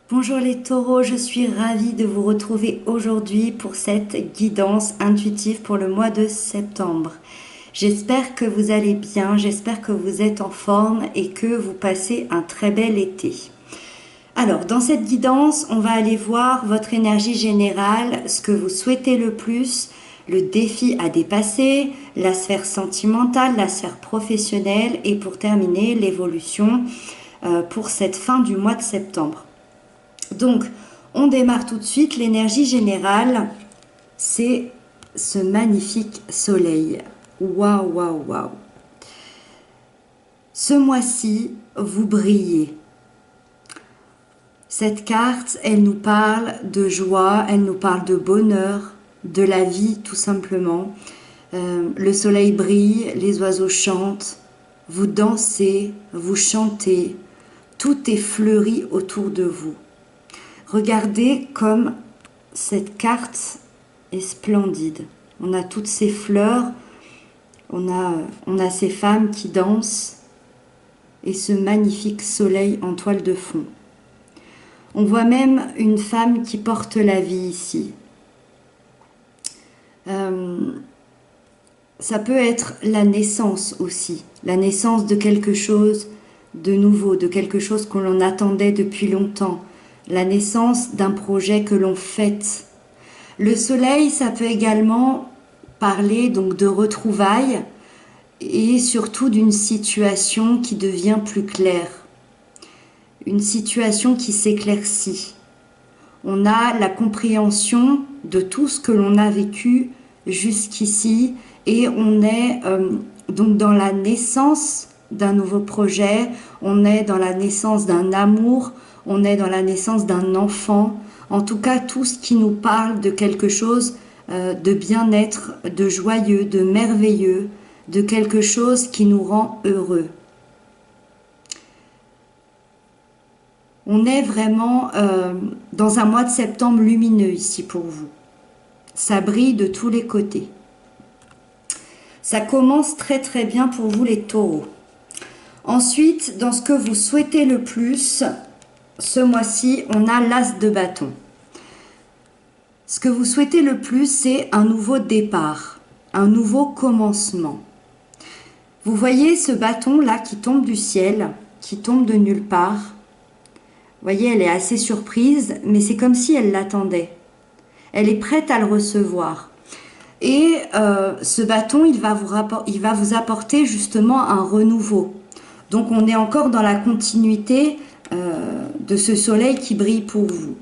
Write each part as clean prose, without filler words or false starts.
Bonjour les taureaux, je suis ravie de vous retrouver aujourd'hui pour cette guidance intuitive pour le mois de septembre. J'espère que vous allez bien, j'espère que vous êtes en forme et que vous passez un très bel été. Alors, dans cette guidance, on va aller voir votre énergie générale, ce que vous souhaitez le plus, le défi à dépasser, la sphère sentimentale, la sphère professionnelle et pour terminer, l'évolution pour cette fin du mois de septembre. Donc, on démarre tout de suite. L'énergie générale, c'est ce magnifique soleil. Waouh, waouh, waouh. Ce mois-ci, vous brillez. Cette carte, elle nous parle de joie, elle nous parle de bonheur, de la vie tout simplement. Le soleil brille, les oiseaux chantent, vous dansez, vous chantez, tout est fleuri autour de vous. Regardez comme cette carte est splendide. On a toutes ces fleurs, on a ces femmes qui dansent et ce magnifique soleil en toile de fond. On voit même une femme qui porte la vie ici. Ça peut être la naissance aussi, la naissance de quelque chose de nouveau, de quelque chose que l'on attendait depuis longtemps. La naissance d'un projet que l'on fête. Le soleil, ça peut également parler donc de retrouvailles et surtout d'une situation qui devient plus claire. Une situation qui s'éclaircit. On a la compréhension de tout ce que l'on a vécu jusqu'ici et on est donc dans la naissance d'un nouveau projet, on est dans la naissance d'un amour, on est dans la naissance d'un enfant, en tout cas tout ce qui nous parle de quelque chose de bien-être, de joyeux, de merveilleux, de quelque chose qui nous rend heureux. On est vraiment dans un mois de septembre lumineux ici pour vous. Ça brille de tous les côtés. Ça commence très très bien pour vous les taureaux. Ensuite, dans ce que vous souhaitez le plus, ce mois-ci, on a l'as de bâton. Ce que vous souhaitez le plus, c'est un nouveau départ, un nouveau commencement. Vous voyez ce bâton-là qui tombe du ciel, qui tombe de nulle part. Vous voyez, elle est assez surprise, mais c'est comme si elle l'attendait. Elle est prête à le recevoir. Et ce bâton, il va vous apporter justement un renouveau. Donc on est encore dans la continuité de ce soleil qui brille pour vous.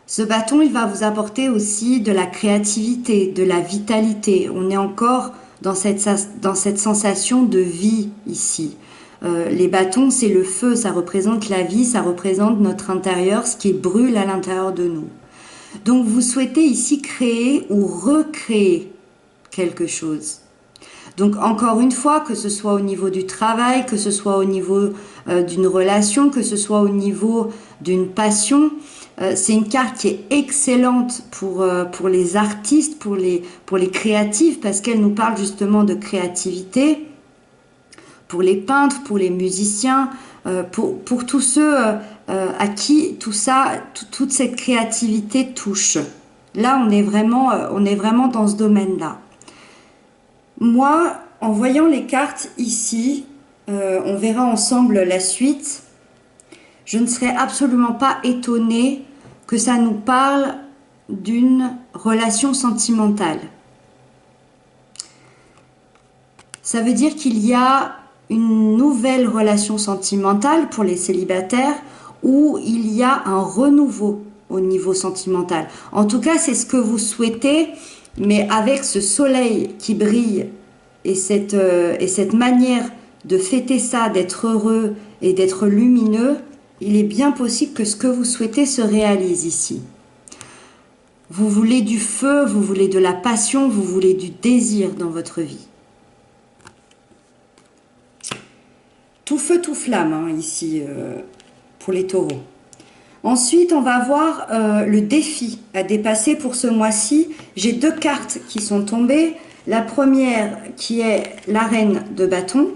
Ce bâton, il va vous apporter aussi de la créativité, de la vitalité. On est encore dans cette sensation de vie ici. Les bâtons, c'est le feu, ça représente la vie, ça représente notre intérieur, ce qui brûle à l'intérieur de nous. Donc vous souhaitez ici créer ou recréer quelque chose. Donc encore une fois, que ce soit au niveau du travail, que ce soit au niveau d'une relation, que ce soit au niveau d'une passion, c'est une carte qui est excellente pour les artistes, pour les créatifs, parce qu'elle nous parle justement de créativité, pour les peintres, pour les musiciens, pour tous ceux à qui tout ça, toute cette créativité touche. Là, on est vraiment dans ce domaine-là. Moi, en voyant les cartes ici, on verra ensemble la suite, je ne serais absolument pas étonnée que ça nous parle d'une relation sentimentale. Ça veut dire qu'il y a une nouvelle relation sentimentale pour les célibataires où il y a un renouveau au niveau sentimental. En tout cas, c'est ce que vous souhaitez, mais avec ce soleil qui brille et cette manière de fêter ça, d'être heureux et d'être lumineux, il est bien possible que ce que vous souhaitez se réalise ici. Vous voulez du feu, vous voulez de la passion, vous voulez du désir dans votre vie. Tout feu, tout flamme, hein, ici, pour les taureaux. Ensuite, on va voir le défi à dépasser pour ce mois-ci. J'ai deux cartes qui sont tombées. La première qui est la reine de bâton,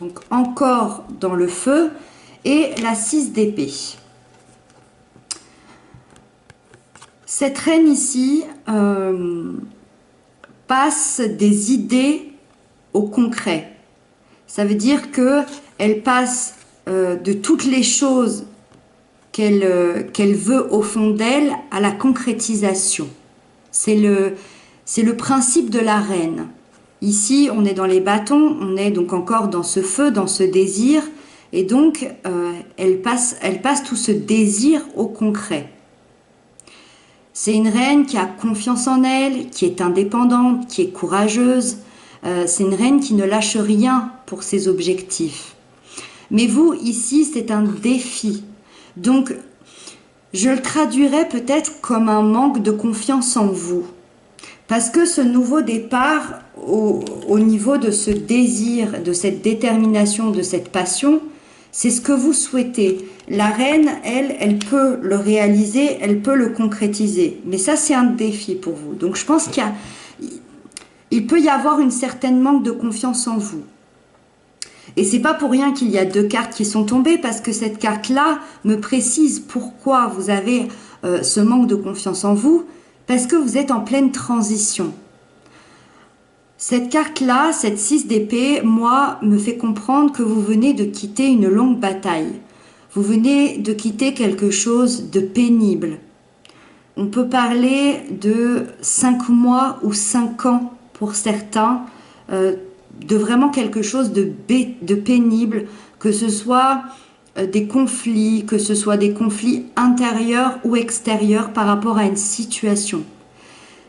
donc encore dans le feu. et la 6 d'épée. Cette reine ici passe des idées au concret. Ça veut dire qu'elle passe de toutes les choses qu'elle veut au fond d'elle à la concrétisation. C'est le principe de la reine. Ici, on est dans les bâtons, on est donc encore dans ce feu, dans ce désir, et donc elle passe tout ce désir au concret. C'est une reine qui a confiance en elle, qui est indépendante, qui est courageuse. C'est une reine qui ne lâche rien pour ses objectifs. Mais vous, ici, c'est un défi. Donc, je le traduirais peut-être comme un manque de confiance en vous. Parce que ce nouveau départ, au niveau de ce désir, de cette détermination, de cette passion, c'est ce que vous souhaitez. La reine, elle peut le réaliser, elle peut le concrétiser. Mais ça, c'est un défi pour vous. Donc, je pense qu'il peut y avoir une certaine manque de confiance en vous. Et c'est pas pour rien qu'il y a 2 cartes qui sont tombées, parce que cette carte-là me précise pourquoi vous avez ce manque de confiance en vous. Parce que vous êtes en pleine transition. Cette carte-là, cette 6 d'épée, moi, me fait comprendre que vous venez de quitter une longue bataille. Vous venez de quitter quelque chose de pénible. On peut parler de 5 mois ou 5 ans pour certains, de vraiment quelque chose de pénible, que ce soit des conflits, que ce soit des conflits intérieurs ou extérieurs par rapport à une situation.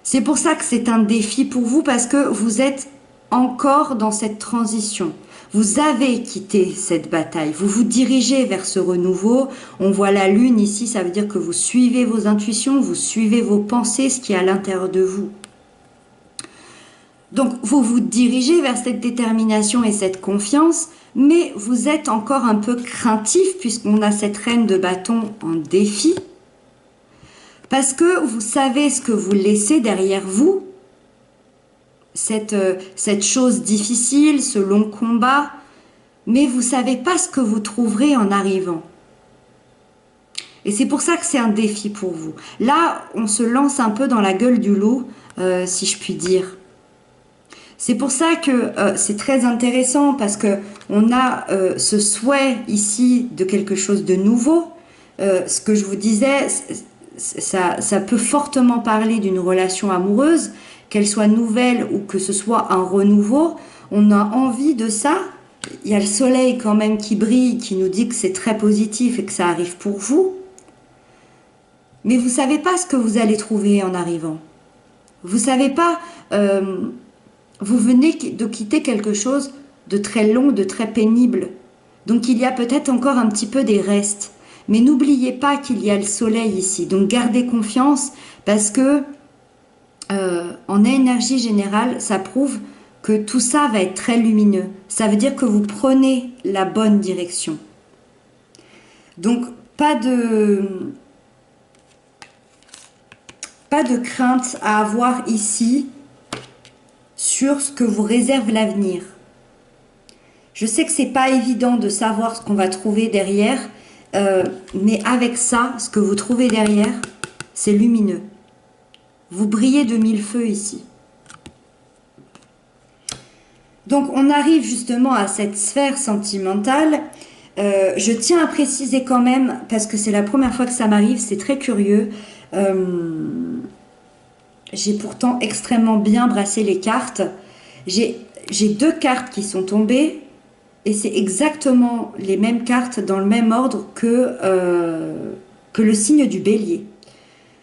C'est pour ça que c'est un défi pour vous, parce que vous êtes encore dans cette transition. Vous avez quitté cette bataille, vous vous dirigez vers ce renouveau. On voit la lune ici, ça veut dire que vous suivez vos intuitions, vous suivez vos pensées, ce qui est à l'intérieur de vous. Donc vous vous dirigez vers cette détermination et cette confiance, mais vous êtes encore un peu craintif puisqu'on a cette reine de bâton en défi, parce que vous savez ce que vous laissez derrière vous, cette chose difficile, ce long combat, mais vous ne savez pas ce que vous trouverez en arrivant. Et c'est pour ça que c'est un défi pour vous. Là, on se lance un peu dans la gueule du loup, si je puis dire. C'est pour ça que c'est très intéressant, parce que on a ce souhait ici de quelque chose de nouveau. Ce que je vous disais, ça peut fortement parler d'une relation amoureuse, qu'elle soit nouvelle ou que ce soit un renouveau. On a envie de ça. Il y a le soleil quand même qui brille, qui nous dit que c'est très positif et que ça arrive pour vous. Mais vous ne savez pas ce que vous allez trouver en arrivant. Vous ne savez pas... vous venez de quitter quelque chose de très long, de très pénible. Donc il y a peut-être encore un petit peu des restes. Mais n'oubliez pas qu'il y a le soleil ici. Donc gardez confiance, parce que en énergie générale, ça prouve que tout ça va être très lumineux. Ça veut dire que vous prenez la bonne direction. Donc pas de crainte à avoir ici sur ce que vous réserve l'avenir. Je sais que c'est pas évident de savoir ce qu'on va trouver derrière, mais avec ça, ce que vous trouvez derrière, c'est lumineux. Vous brillez de mille feux ici. Donc on arrive justement à cette sphère sentimentale. Je tiens à préciser quand même, parce que c'est la première fois que ça m'arrive, c'est très curieux. J'ai pourtant extrêmement bien brassé les cartes. J'ai 2 cartes qui sont tombées, et c'est exactement les mêmes cartes dans le même ordre que le signe du bélier.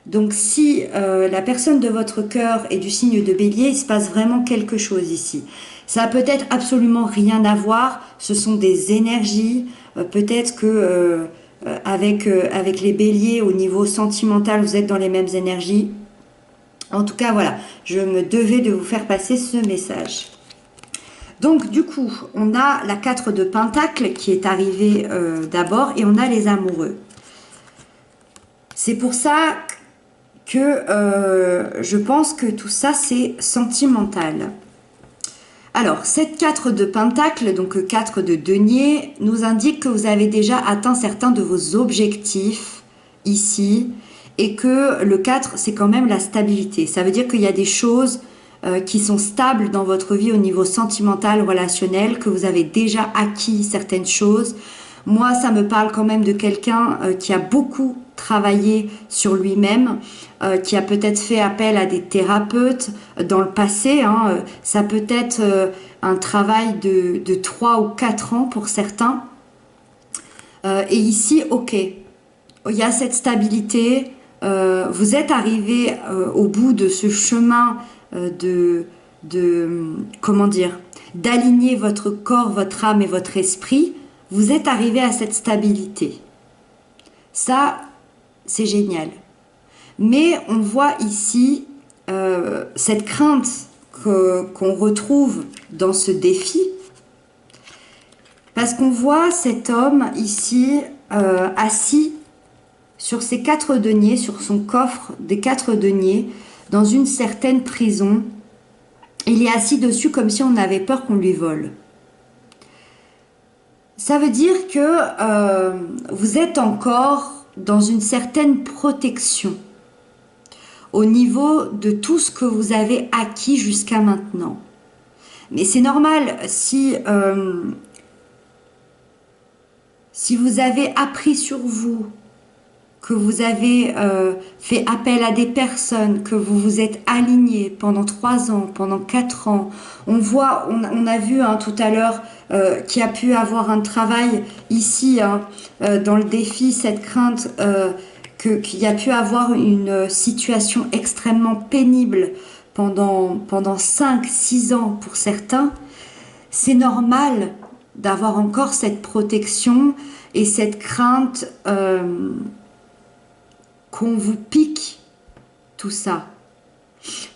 Donc si la personne de votre cœur est du signe de bélier, il se passe vraiment quelque chose ici. Ça a peut-être absolument rien à voir, ce sont des énergies, peut-être que avec les béliers au niveau sentimental, vous êtes dans les mêmes énergies. En tout cas, voilà, je me devais de vous faire passer ce message. Donc, du coup, on a la 4 de Pentacle qui est arrivée d'abord, et on a les amoureux. C'est pour ça que je pense que tout ça, c'est sentimental. Alors, cette 4 de Pentacle, donc 4 de denier, nous indique que vous avez déjà atteint certains de vos objectifs ici et que le 4, c'est quand même la stabilité. Ça veut dire qu'il y a des choses qui sont stables dans votre vie au niveau sentimental, relationnel, que vous avez déjà acquis certaines choses. Moi, ça me parle quand même de quelqu'un qui a beaucoup travaillé sur lui-même, qui a peut-être fait appel à des thérapeutes dans le passé. Hein. Ça peut être un travail de 3 ou 4 ans pour certains. Et ici, ok, il y a cette stabilité. Vous êtes arrivé au bout de ce chemin comment dire, d'aligner votre corps, votre âme et votre esprit. Vous êtes arrivé à cette stabilité. Ça, c'est génial. Mais on voit ici cette crainte qu'on retrouve dans ce défi, parce qu'on voit cet homme ici assis sur ses 4 deniers, sur son coffre des 4 deniers, dans une certaine prison. Il est assis dessus comme si on avait peur qu'on lui vole. Ça veut dire que vous êtes encore dans une certaine protection au niveau de tout ce que vous avez acquis jusqu'à maintenant. Mais c'est normal si vous avez appris sur vous, que vous avez fait appel à des personnes, que vous vous êtes aligné pendant 3 ans, pendant 4 ans. On voit, on a vu tout à l'heure qui a pu avoir un travail ici, dans le défi, cette crainte qu'il y a pu avoir une situation extrêmement pénible pendant 5-6 ans pour certains. C'est normal d'avoir encore cette protection et cette crainte qu'on vous pique tout ça.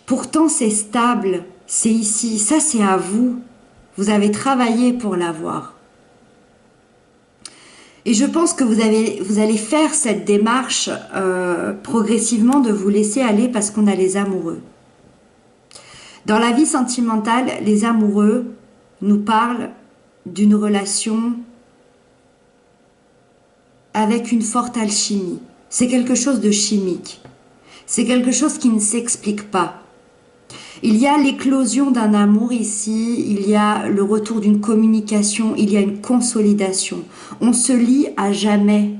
Pourtant, c'est stable, c'est ici, ça c'est à vous. Vous avez travaillé pour l'avoir. Et je pense que vous allez faire cette démarche progressivement de vous laisser aller parce qu'on a les amoureux. Dans la vie sentimentale, les amoureux nous parlent d'une relation avec une forte alchimie. C'est quelque chose de chimique. C'est quelque chose qui ne s'explique pas. Il y a l'éclosion d'un amour ici, il y a le retour d'une communication, il y a une consolidation. On se lie à jamais.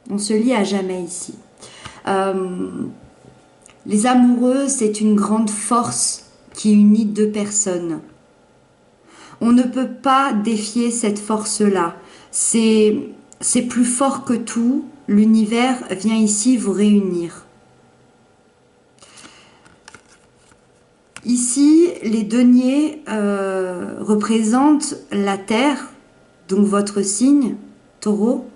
On se lie à jamais ici. Les amoureux, c'est une grande force qui unit 2 personnes. On ne peut pas défier cette force-là. C'est plus fort que tout. L'univers vient ici vous réunir. Ici, les deniers représentent la Terre, donc votre signe, Taureau.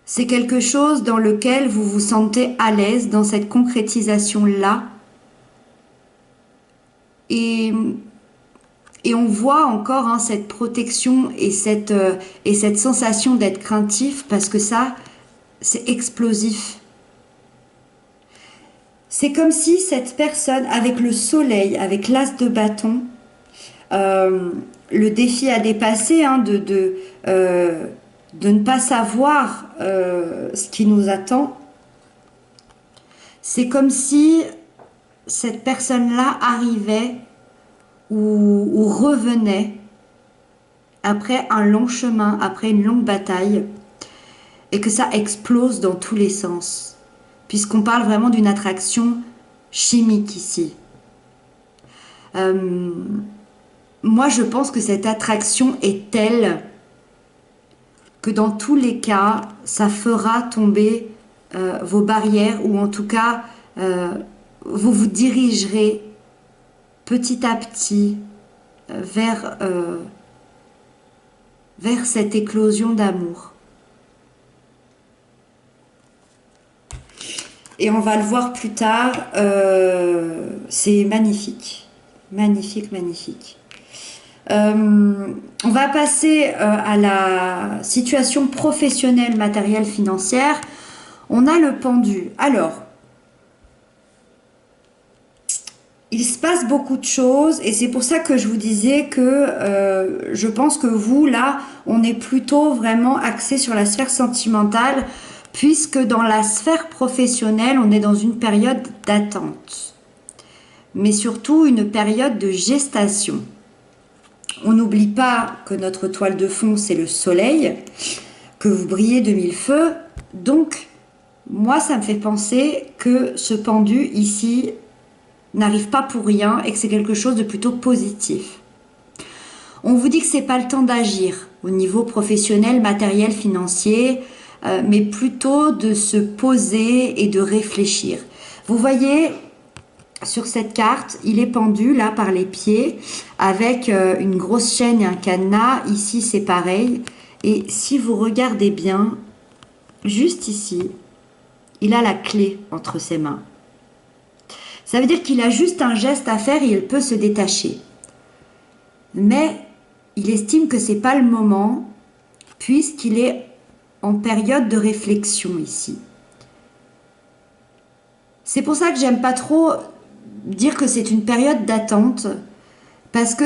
C'est quelque chose dans lequel vous vous sentez à l'aise dans cette concrétisation-là. Et on voit encore cette protection et cette sensation d'être craintif parce que ça, c'est explosif. C'est comme si cette personne, avec le soleil, avec l'as de bâton, le défi à dépasser de ne pas savoir ce qui nous attend, c'est comme si cette personne-là arrivait ou revenait après un long chemin, après une longue bataille, et que ça explose dans tous les sens, puisqu'on parle vraiment d'une attraction chimique ici. Moi, je pense que cette attraction est telle que dans tous les cas, ça fera tomber vos barrières, ou en tout cas, vous vous dirigerez petit à petit vers cette éclosion d'amour. Et on va le voir plus tard, c'est magnifique, magnifique, magnifique. On va passer à la situation professionnelle, matérielle, financière. On a le pendu. Alors, il se passe beaucoup de choses et c'est pour ça que je vous disais que je pense que vous, là, on est plutôt vraiment axé sur la sphère sentimentale puisque dans la sphère professionnelle, on est dans une période d'attente, mais surtout une période de gestation. On n'oublie pas que notre toile de fond, c'est le soleil, que vous brillez de mille feux. Donc, moi, ça me fait penser que ce pendu ici n'arrive pas pour rien et que c'est quelque chose de plutôt positif. On vous dit que c'est pas le temps d'agir au niveau professionnel, matériel, financier, mais plutôt de se poser et de réfléchir. Vous voyez, sur cette carte, il est pendu là par les pieds avec une grosse chaîne et un cadenas. Ici, c'est pareil. Et si vous regardez bien, juste ici, il a la clé entre ses mains. Ça veut dire qu'il a juste un geste à faire et il peut se détacher. Mais il estime que ce n'est pas le moment puisqu'il est en période de réflexion ici. C'est pour ça que j'aime pas trop dire que c'est une période d'attente parce que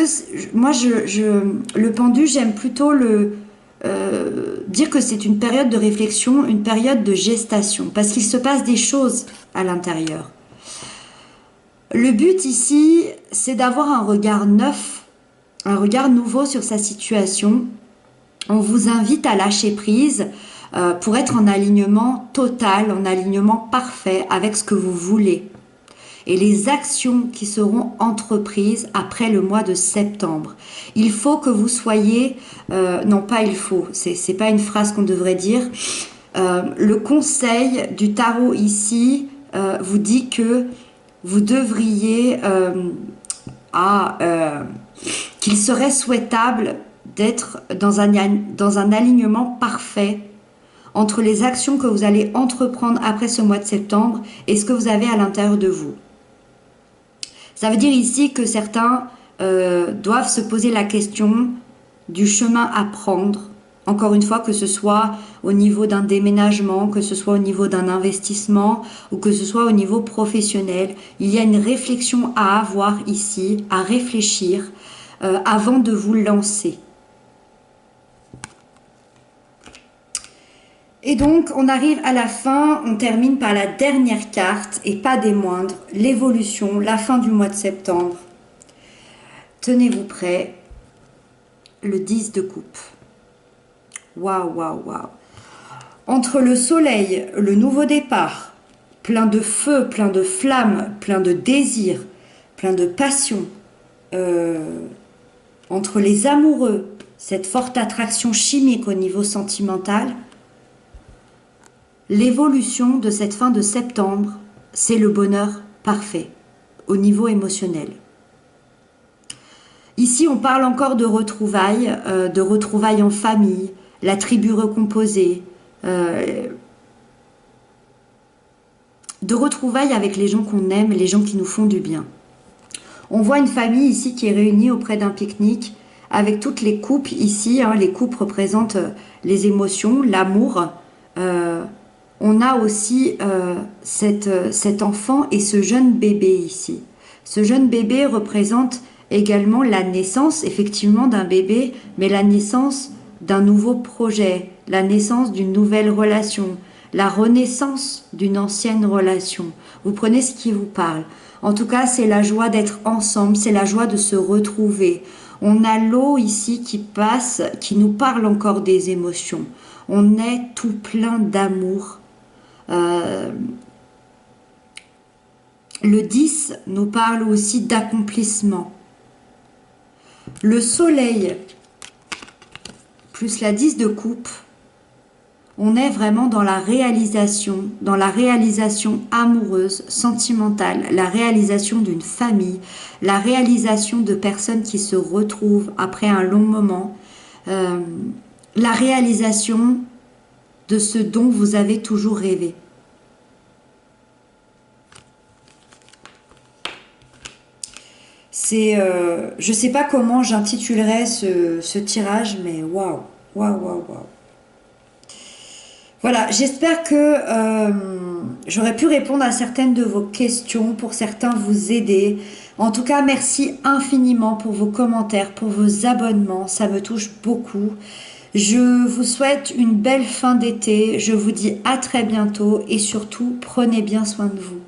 moi, le pendu, j'aime plutôt dire que c'est une période de réflexion, une période de gestation parce qu'il se passe des choses à l'intérieur. Le but ici, c'est d'avoir un regard neuf, un regard nouveau sur sa situation. On vous invite à lâcher prise pour être en alignement total, en alignement parfait avec ce que vous voulez. Et les actions qui seront entreprises après le mois de septembre. Il faut que vous soyez... non, pas il faut, c'est pas une phrase qu'on devrait dire. Le conseil du tarot ici vous dit que vous devriez qu'il serait souhaitable d'être dans un alignement parfait entre les actions que vous allez entreprendre après ce mois de septembre et ce que vous avez à l'intérieur de vous. Ça veut dire ici que certains doivent se poser la question du chemin à prendre. Encore une fois, que ce soit au niveau d'un déménagement, que ce soit au niveau d'un investissement ou que ce soit au niveau professionnel, il y a une réflexion à avoir ici, à réfléchir avant de vous lancer. Et donc, on arrive à la fin, on termine par la dernière carte, et pas des moindres, l'évolution, la fin du mois de septembre. Tenez-vous prêts, le 10 de coupe. Waouh, waouh, waouh. Entre le soleil, le nouveau départ, plein de feu, plein de flammes, plein de désir, plein de passion, entre les amoureux, cette forte attraction chimique au niveau sentimental, l'évolution de cette fin de septembre, c'est le bonheur parfait au niveau émotionnel. Ici, on parle encore de retrouvailles en famille, la tribu recomposée, de retrouvailles avec les gens qu'on aime, les gens qui nous font du bien. On voit une famille ici qui est réunie auprès d'un pique-nique avec toutes les coupes ici. Les coupes représentent les émotions, l'amour. On a aussi cet enfant et ce jeune bébé ici. Ce jeune bébé représente également la naissance, effectivement, d'un bébé, mais la naissance d'un nouveau projet, la naissance d'une nouvelle relation, la renaissance d'une ancienne relation. Vous prenez ce qui vous parle. En tout cas, c'est la joie d'être ensemble, c'est la joie de se retrouver. On a l'eau ici qui passe, qui nous parle encore des émotions. On est tout plein d'amour. Le 10 nous parle aussi d'accomplissement. Le soleil plus la 10 de coupe, on est vraiment dans la réalisation amoureuse, sentimentale, la réalisation d'une famille, la réalisation de personnes qui se retrouvent après un long moment, la réalisation de ce dont vous avez toujours rêvé. Je ne sais pas comment j'intitulerais ce tirage, mais waouh, waouh, waouh, waouh. Voilà, j'espère que j'aurais pu répondre à certaines de vos questions, pour certains vous aider. En tout cas, merci infiniment pour vos commentaires, pour vos abonnements, ça me touche beaucoup. Je vous souhaite une belle fin d'été, je vous dis à très bientôt et surtout prenez bien soin de vous.